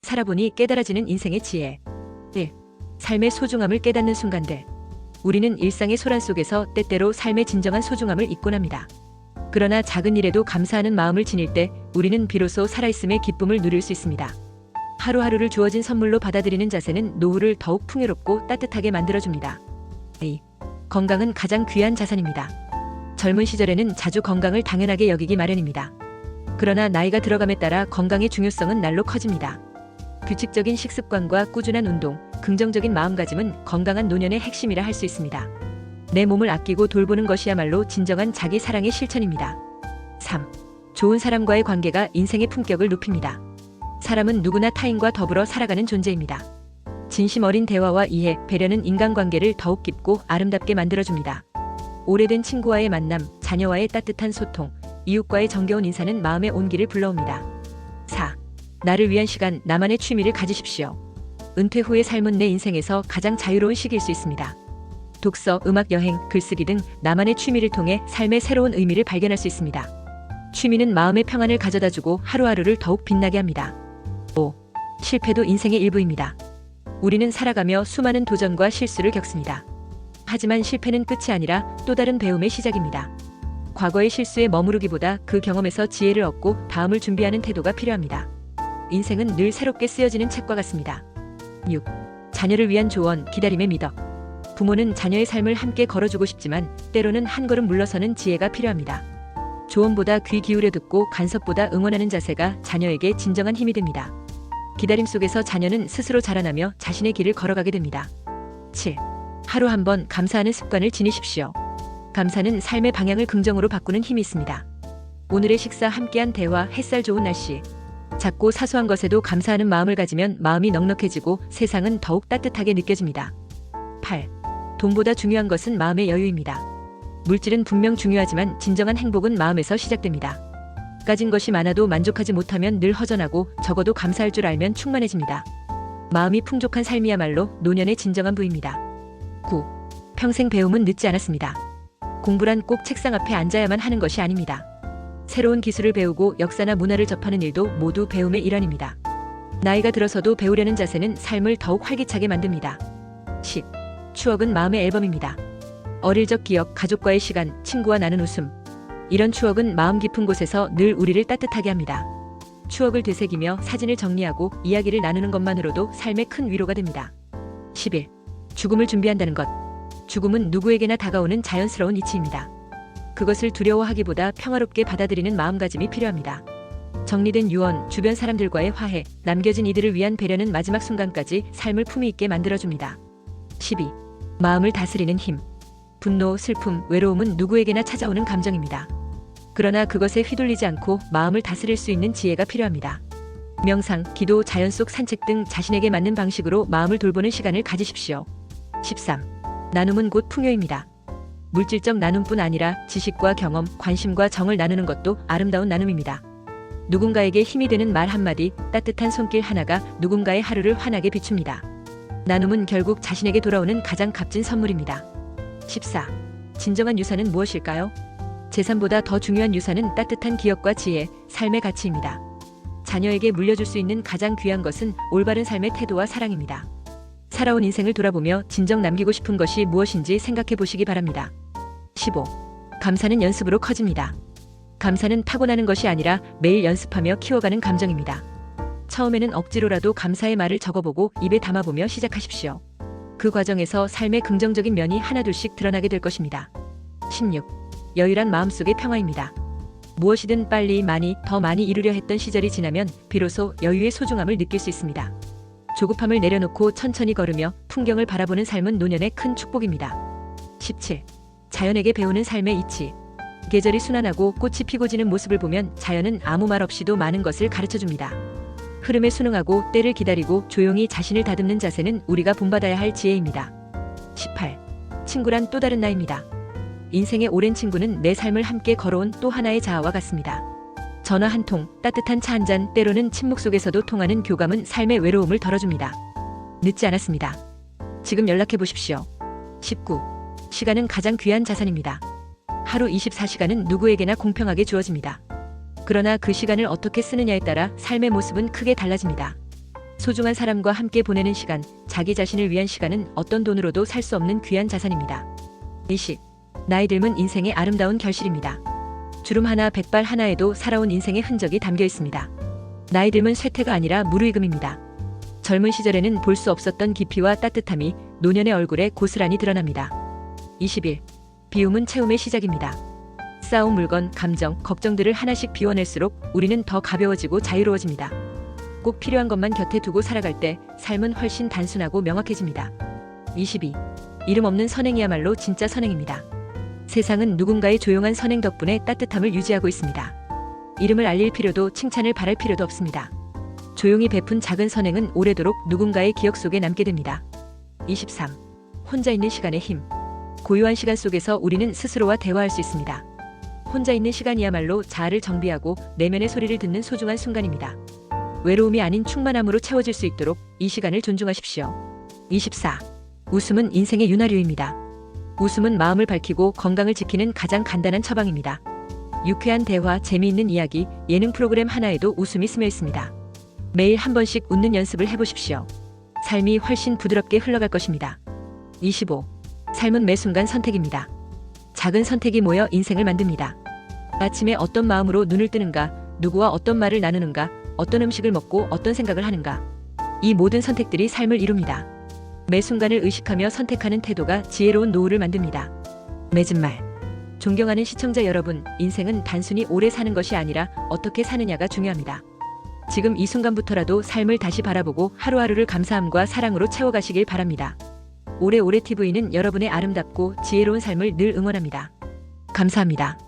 살아보니 깨달아지는 인생의 지혜. 1. 삶의 소중함을 깨닫는 순간들. 우리는 일상의 소란 속에서 때때로 삶의 진정한 소중함을 잊곤 합니다. 그러나 작은 일에도 감사하는 마음을 지닐 때 우리는 비로소 살아있음의 기쁨을 누릴 수 있습니다. 하루하루를 주어진 선물로 받아들이는 자세는 노후를 더욱 풍요롭고 따뜻하게 만들어줍니다. 2. 건강은 가장 귀한 자산입니다. 젊은 시절에는 자주 건강을 당연하게 여기기 마련입니다. 그러나 나이가 들어감에 따라 건강의 중요성은 날로 커집니다. 규칙적인 식습관과 꾸준한 운동, 긍정적인 마음가짐은 건강한 노년의 핵심이라 할 수 있습니다. 내 몸을 아끼고 돌보는 것이야말로 진정한 자기 사랑의 실천입니다. 3. 좋은 사람과의 관계가 인생의 품격을 높입니다. 사람은 누구나 타인과 더불어 살아가는 존재입니다. 진심 어린 대화와 이해, 배려는 인간관계를 더욱 깊고 아름답게 만들어줍니다. 오래된 친구와의 만남, 자녀와의 따뜻한 소통, 이웃과의 정겨운 인사는 마음의 온기를 불러옵니다. 4. 나를 위한 시간, 나만의 취미를 가지십시오. 은퇴 후의 삶은 내 인생에서 가장 자유로운 시기일 수 있습니다. 독서, 음악, 여행, 글쓰기 등 나만의 취미를 통해 삶의 새로운 의미를 발견할 수 있습니다. 취미는 마음의 평안을 가져다주고 하루하루를 더욱 빛나게 합니다. 5. 실패도 인생의 일부입니다. 우리는 살아가며 수많은 도전과 실수를 겪습니다. 하지만 실패는 끝이 아니라 또 다른 배움의 시작입니다. 과거의 실수에 머무르기보다 그 경험에서 지혜를 얻고 다음을 준비하는 태도가 필요합니다. 인생은 늘 새롭게 쓰여지는 책과 같습니다. 6. 자녀를 위한 조언, 기다림의 미덕. 부모는 자녀의 삶을 함께 걸어주고 싶지만 때로는 한 걸음 물러서는 지혜가 필요합니다. 조언보다 귀 기울여 듣고 간섭보다 응원하는 자세가 자녀에게 진정한 힘이 됩니다. 기다림 속에서 자녀는 스스로 자라나며 자신의 길을 걸어가게 됩니다. 7. 하루 한 번 감사하는 습관을 지니십시오. 감사는 삶의 방향을 긍정으로 바꾸는 힘이 있습니다. 오늘의 식사, 함께한 대화, 햇살 좋은 날씨. 작고 사소한 것에도 감사하는 마음을 가지면 마음이 넉넉해지고 세상은 더욱 따뜻하게 느껴집니다. 8. 돈보다 중요한 것은 마음의 여유입니다. 물질은 분명 중요하지만 진정한 행복은 마음에서 시작됩니다. 가진 것이 많아도 만족하지 못하면 늘 허전하고 적어도 감사할 줄 알면 충만해집니다. 마음이 풍족한 삶이야말로 노년의 진정한 부입니다. 9. 평생 배움은 늦지 않았습니다. 공부란 꼭 책상 앞에 앉아야만 하는 것이 아닙니다. 새로운 기술을 배우고 역사나 문화를 접하는 일도 모두 배움의 일환입니다. 나이가 들어서도 배우려는 자세는 삶을 더욱 활기차게 만듭니다. 10. 추억은 마음의 앨범입니다. 어릴 적 기억, 가족과의 시간, 친구와 나눈 웃음. 이런 추억은 마음 깊은 곳에서 늘 우리를 따뜻하게 합니다. 추억을 되새기며 사진을 정리하고 이야기를 나누는 것만으로도 삶에 큰 위로가 됩니다. 11. 죽음을 준비한다는 것. 죽음은 누구에게나 다가오는 자연스러운 이치입니다. 그것을 두려워하기보다 평화롭게 받아들이는 마음가짐이 필요합니다. 정리된 유언, 주변 사람들과의 화해, 남겨진 이들을 위한 배려는 마지막 순간까지 삶을 품위 있게 만들어줍니다. 12. 마음을 다스리는 힘. 분노, 슬픔, 외로움은 누구에게나 찾아오는 감정입니다. 그러나 그것에 휘둘리지 않고 마음을 다스릴 수 있는 지혜가 필요합니다. 명상, 기도, 자연 속 산책 등 자신에게 맞는 방식으로 마음을 돌보는 시간을 가지십시오. 13. 나눔은 곧 풍요입니다. 물질적 나눔뿐 아니라 지식과 경험, 관심과 정을 나누는 것도 아름다운 나눔입니다. 누군가에게 힘이 되는 말 한마디, 따뜻한 손길 하나가 누군가의 하루를 환하게 비춥니다. 나눔은 결국 자신에게 돌아오는 가장 값진 선물입니다. 14. 진정한 유산은 무엇일까요? 재산보다 더 중요한 유산은 따뜻한 기억과 지혜, 삶의 가치입니다. 자녀에게 물려줄 수 있는 가장 귀한 것은 올바른 삶의 태도와 사랑입니다. 살아온 인생을 돌아보며 진정 남기고 싶은 것이 무엇인지 생각해 보시기 바랍니다. 15. 감사는 연습으로 커집니다. 감사는 타고나는 것이 아니라 매일 연습하며 키워가는 감정입니다. 처음에는 억지로라도 감사의 말을 적어보고 입에 담아보며 시작하십시오. 그 과정에서 삶의 긍정적인 면이 하나둘씩 드러나게 될 것입니다. 16. 여유란 마음속의 평화입니다. 무엇이든 빨리, 더 많이 이루려 했던 시절이 지나면 비로소 여유의 소중함을 느낄 수 있습니다. 조급함을 내려놓고 천천히 걸으며 풍경을 바라보는 삶은 노년의 큰 축복입니다. 17. 자연에게 배우는 삶의 이치. 계절이 순환하고 꽃이 피고 지는 모습을 보면 자연은 아무 말 없이도 많은 것을 가르쳐줍니다. 흐름에 순응하고 때를 기다리고 조용히 자신을 다듬는 자세는 우리가 본받아야 할 지혜입니다. 18. 친구란 또 다른 나입니다. 인생의 오랜 친구는 내 삶을 함께 걸어온 또 하나의 자아와 같습니다. 전화 한 통, 따뜻한 차 한 잔, 때로는 침묵 속에서도 통하는 교감은 삶의 외로움을 덜어줍니다. 늦지 않았습니다. 지금 연락해 보십시오. 19. 시간은 가장 귀한 자산입니다. 하루 24시간은 누구에게나 공평하게 주어집니다. 그러나 그 시간을 어떻게 쓰느냐에 따라 삶의 모습은 크게 달라집니다. 소중한 사람과 함께 보내는 시간, 자기 자신을 위한 시간은 어떤 돈으로도 살 수 없는 귀한 자산입니다. 20. 나이 들면 인생의 아름다운 결실입니다. 주름 하나 백발 하나에도 살아온 인생의 흔적이 담겨 있습니다. 나이 들면 쇠퇴가 아니라 무르익음입니다. 젊은 시절에는 볼 수 없었던 깊이와 따뜻함이 노년의 얼굴에 고스란히 드러납니다. 21. 비움은 채움의 시작입니다. 쌓아온 물건, 감정, 걱정들을 하나씩 비워낼수록 우리는 더 가벼워지고 자유로워집니다. 꼭 필요한 것만 곁에 두고 살아갈 때 삶은 훨씬 단순하고 명확해집니다. 22. 이름 없는 선행이야말로 진짜 선행입니다. 세상은 누군가의 조용한 선행 덕분에 따뜻함을 유지하고 있습니다. 이름을 알릴 필요도 칭찬을 바랄 필요도 없습니다. 조용히 베푼 작은 선행은 오래도록 누군가의 기억 속에 남게 됩니다. 23. 혼자 있는 시간의 힘. 고요한 시간 속에서 우리는 스스로와 대화할 수 있습니다. 혼자 있는 시간이야말로 자아를 정비하고 내면의 소리를 듣는 소중한 순간입니다. 외로움이 아닌 충만함으로 채워질 수 있도록 이 시간을 존중하십시오. 24. 웃음은 인생의 윤활유입니다. 웃음은 마음을 밝히고 건강을 지키는 가장 간단한 처방입니다. 유쾌한 대화, 재미있는 이야기, 예능 프로그램 하나에도 웃음이 스며 있습니다. 매일 한 번씩 웃는 연습을 해보십시오. 삶이 훨씬 부드럽게 흘러갈 것입니다. 25. 삶은 매 순간 선택입니다. 작은 선택이 모여 인생을 만듭니다. 아침에 어떤 마음으로 눈을 뜨는가, 누구와 어떤 말을 나누는가, 어떤 음식을 먹고 어떤 생각을 하는가. 이 모든 선택들이 삶을 이룹니다. 매 순간을 의식하며 선택하는 태도가 지혜로운 노후를 만듭니다. 맺은 말. 존경하는 시청자 여러분, 인생은 단순히 오래 사는 것이 아니라 어떻게 사느냐가 중요합니다. 지금 이 순간부터라도 삶을 다시 바라보고 하루하루를 감사함과 사랑으로 채워가시길 바랍니다. 오래오래 TV는 여러분의 아름답고 지혜로운 삶을 늘 응원합니다. 감사합니다.